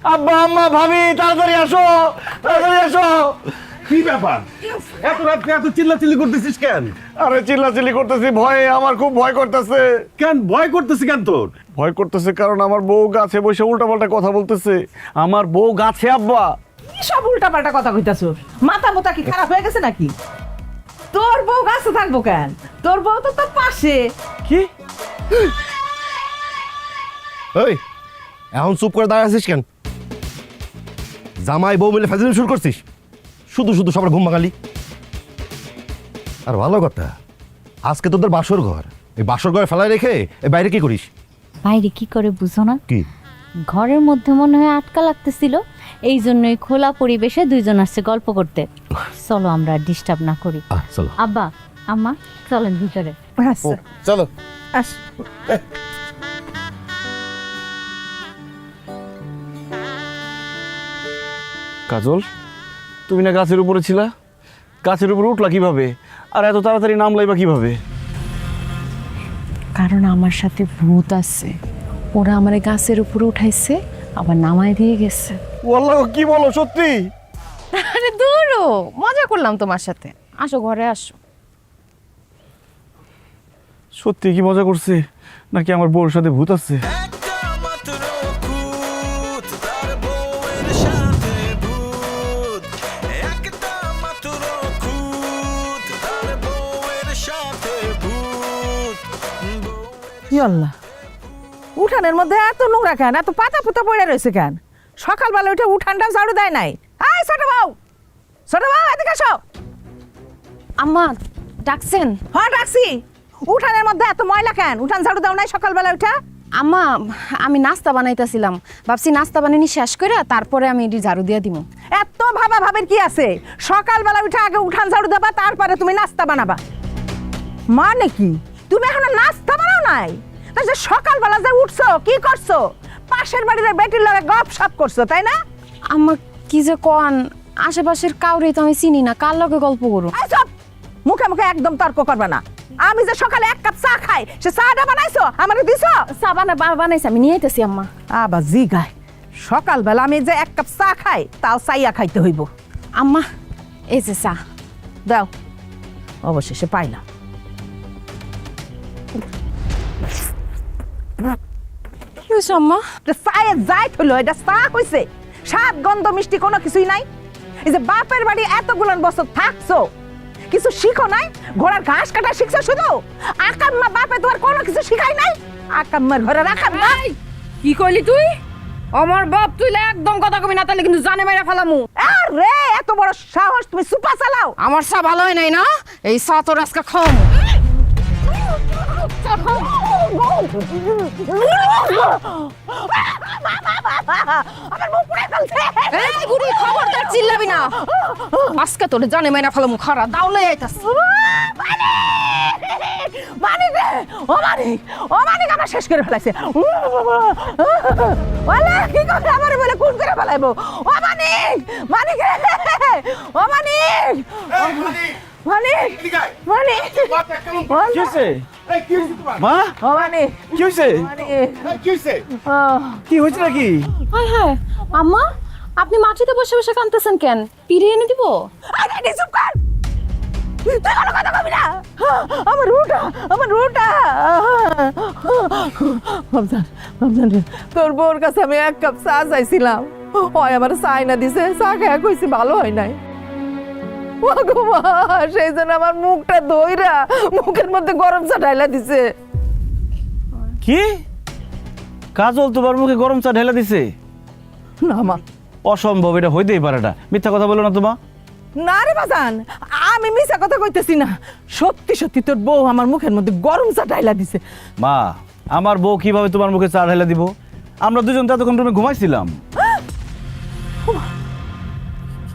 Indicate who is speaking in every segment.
Speaker 1: আব্বা আম্মা ভাবি তাড়াতাড়ি আসো, তাড়াতাড়ি আসো।
Speaker 2: কি ব্যাপার, এত রাত্রে এত চিল্লাচিল্লি করতেছিস কেন?
Speaker 1: আরে চিল্লাচিল্লি করতেছি ভয়ে, আমার খুব ভয় করতেছে।
Speaker 2: কেন ভয় করতেছিস কেন তোর?
Speaker 1: ভয় করতেছে কারণ আমার বউ গাছে বসে উল্টাপাল্টা কথা বলতেছে। আমার বউ গাছে আব্বা।
Speaker 3: কি সব উল্টাপাল্টা কথা কইতাছ? মাথা মোতা কি খারাপ হয়ে গেছে নাকি? তোর বউ গাছে থাকবো কেন? তোর বউ তো তোর পাশে।
Speaker 1: কি?
Speaker 4: ওই এখন চুপ করে দাঁড়িয়ে আছিস কেন? জামাই বউ মিলে ফাজিল শুরু করছিস, শুধু শুধু সবার ঘুম ভাঙালি। আর ভালো কথা, আজকে তোদের বাসর ঘর, এই বাসর ঘরে ফেলায় রেখে এই বাইরে কি করিস?
Speaker 5: বাইরে কি করে বুঝো না?
Speaker 4: কি
Speaker 5: ঘরের মধ্যে মনে হয় আটকা লাগতেছিল, এই জন্যই খোলা পরিবেশে দুইজন আসছে গল্প করতে। চলো আমরা ডিস্টার্ব না করি।
Speaker 4: চলো
Speaker 5: আব্বা আম্মা চলেন ভিতরে।
Speaker 3: আচ্ছা
Speaker 4: চলো।
Speaker 3: আস।
Speaker 1: কাজল, তুমি না গাছের উপরে ছিলা? গাছের উপরে উঠলা কিভাবে? আর এত তাড়াতাড়ি নামলাই বা কিভাবে?
Speaker 6: কারণ আমার সাথে ভূত আছে, ওরা আমার গাছের উপরে উঠাইছে আবার নামায় দিয়ে গেছে।
Speaker 1: ওয়াল্লাহ, কি বলো সত্যি?
Speaker 6: আরে দূরও মজা করলাম তোমার সাথে, আসো ঘরে আসো।
Speaker 1: সত্যি কি মজা করছে নাকি আমার বউর সাথে ভূত আছে?
Speaker 3: আল্লাহ, উঠানের মধ্যে এত নোংরা কেন? এত পাতা পুতা পড়ে রয়েছে কেন? সকালবেলা উঠে উঠানটা ঝাড়ু দেয় নাই? আয় ছোট বউ, ছোট বউ এদিকে আসো।
Speaker 6: আম্মা ডাকছেন?
Speaker 3: হ্যাঁ ডাকছি। উঠানের মধ্যে এত ময়লা কেন? উঠান ঝাড়ু দাও নাই সকালবেলা উঠা?
Speaker 6: আম্মা আমি নাস্তা বানাইতেছিলাম, ভাবছি নাস্তা বানানি শেষ করে তারপরে আমি এটি ঝাড়ু দিয়ে দিব।
Speaker 3: এত ভাবা ভাবের কি আছে? সকালবেলা উঠে আগে উঠান ঝাড়ু দেবা, তারপরে তুমি নাস্তা বানাবা। মানে কি তুমি এখনো নাস্তা বানাও নাই? তাই যে সকালবেলা যে উঠছো কি করছো? পাশের বাড়ির বেটির লগে গপ সপ করছো, তাই না?
Speaker 6: আম্মা কি যে কন, আশেপাশের কাউরেই তো আমি চিনি না, কার লগে গল্প করো?
Speaker 3: এই চুপ! মুখে মুখে একদম তর্ক করবে না। আমি যে সকালে এক কাপ চা খাই, সে চাটা বানাইছো আমাকে দিছো?
Speaker 6: চা বানাইছে, আমি নিয়ে আইতেছি আম্মা।
Speaker 3: আবার জি গায়, সকালবেলা আমি যে এক কাপ চা খাই তাও চাইয়া খাইতে হইব।
Speaker 6: আম্মা এই যে চা
Speaker 3: দাও। অবশেষে পাইলাম।
Speaker 6: কি হয়েছে আম্মা?
Speaker 3: চায়ে যাই হলো, এটা চা হইছে? স্বাদ গন্ধ মিষ্টি কোনো কিছুই নাই। এই যে বাপের বাড়ি এতগুলো বছর থাকছো, কিছু শিখো নাই? ঘোড়ার ঘাস কাটা শিখছো শুধু? আকাম্মা বাপে তোমার কোনো কিছু শিখাই নাই? আকাম্মার ঘরে রাখার নাই?
Speaker 6: কি কইলি তুই? আমার বাপ তুই একদম কথা কবি না, তাহলে কিন্তু জানে মাইরা ফেলামু।
Speaker 3: আরে এত বড় সাহস, তুমি সুপা চালাও?
Speaker 6: আমার চা ভালো হয় নাই না, এই চা তোর আজকে খাও।
Speaker 3: আমার মুখ পুড়ে ফেলছে।
Speaker 6: এই বুড়ি খবরদার চিল্লাবি না, আজকে তোর জানে মাইরা ফেলামু। খারা দাউলে আইতাছ।
Speaker 3: মানিক রে, ও মানিক, ও মানিক আমার শেষ করে ফেলাইছে। ওলা কি করে আমারে বলে কোন করে ফেলাইবো? ও মানিক, মানিক রে, ও মানিক, মানিক, মানিক,
Speaker 1: কি হয়েছে মা?
Speaker 3: ও মানিক,
Speaker 1: কি হয়েছে?
Speaker 3: মানিক,
Speaker 1: কি হয়েছে নাকি?
Speaker 6: হায় হায় আম্মা, আপনি মাটিতে বসে বসে কাঁদতেছেন কেন? পিড়ে এনে দিব?
Speaker 3: আরে চুপ কর, তুই কোনো কথা কবি না। আমার রুটা, আমার রুটা। রমজান, রমজান রে, তোর বউর কাছে আমি এক কাপ চা চাইছিলাম, হয় আমার চাই না দিছে, চা খেয়ে কইছি ভালো হয় নাই। ও গো মা, সেই জন্য আমার মুখটা ধইরা মুখের মধ্যে গরম চা ঢাইলা দিছে।
Speaker 1: কি? কাজল তোমার মুখে গরম চা ঢেলে দিছে?
Speaker 3: না মা,
Speaker 1: অসম্ভব, এটা হইতেই পারে না। মিথ্যা কথা বলো না তোমা।
Speaker 3: না রে বাজান, আমি মিছা কথা কইতেছি না। সত্যি সত্যি তোর বউ আমার মুখের মধ্যে গরম চা ঢাইলা দিছে।
Speaker 1: মা, আমার বউ কিভাবে তোমার মুখে চা ঢেলে দিব? আমরা দুজন তো এতক্ষণ রুমে ঘুমাইছিলাম।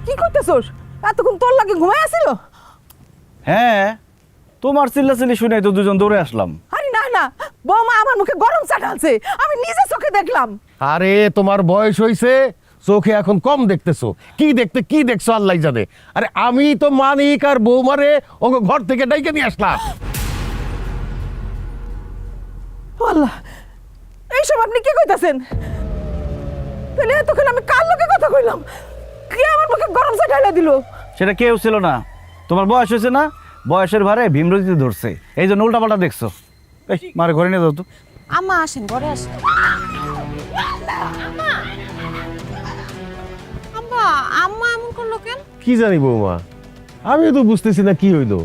Speaker 3: কি করতেছস? এতক্ষণ তোর লাগে ঘুমাই আসিল?
Speaker 1: হ্যাঁ, তোমার চিল্লাচিল্লি শুনে তো দুজন দৌড়ে আসলাম।
Speaker 3: আরে না না, বৌমা আমার মুখে গরম চা ঢালছে, আমি নিজে চোখে দেখলাম।
Speaker 4: আরে তোমার বয়স হইছে, চোখে এখন কম দেখতেছো। কি দেখছো আল্লাহ জানে। আরে আমি তো মানিক আর বৌমারে ওকে ঘর থেকে ডাইকে নিয়ে আসলাম।
Speaker 3: আল্লাহ, এইসব আপনি কি কইতাছেন? তাহলে এতক্ষণ আমি কার লোকে কথা কইলাম? কে আমার মুখে গরম চা ঢাইলা দিল?
Speaker 1: সেটা কেউ ছিল না, তোমার বয়স হয়েছে না, বয়সের ভারে ভীমরতিতে ধরছে, এই জন্য উল্টাপাল্টা দেখছো। এই মারে ঘরে নিয়ে যাও তো।
Speaker 6: আম্মা আসেন, ঘরে আসেন। আব্বা, আম্মা এমন করলো কেন?
Speaker 2: কি জানি বৌমা, আমিও তো বুঝতেছি না কি হইলো।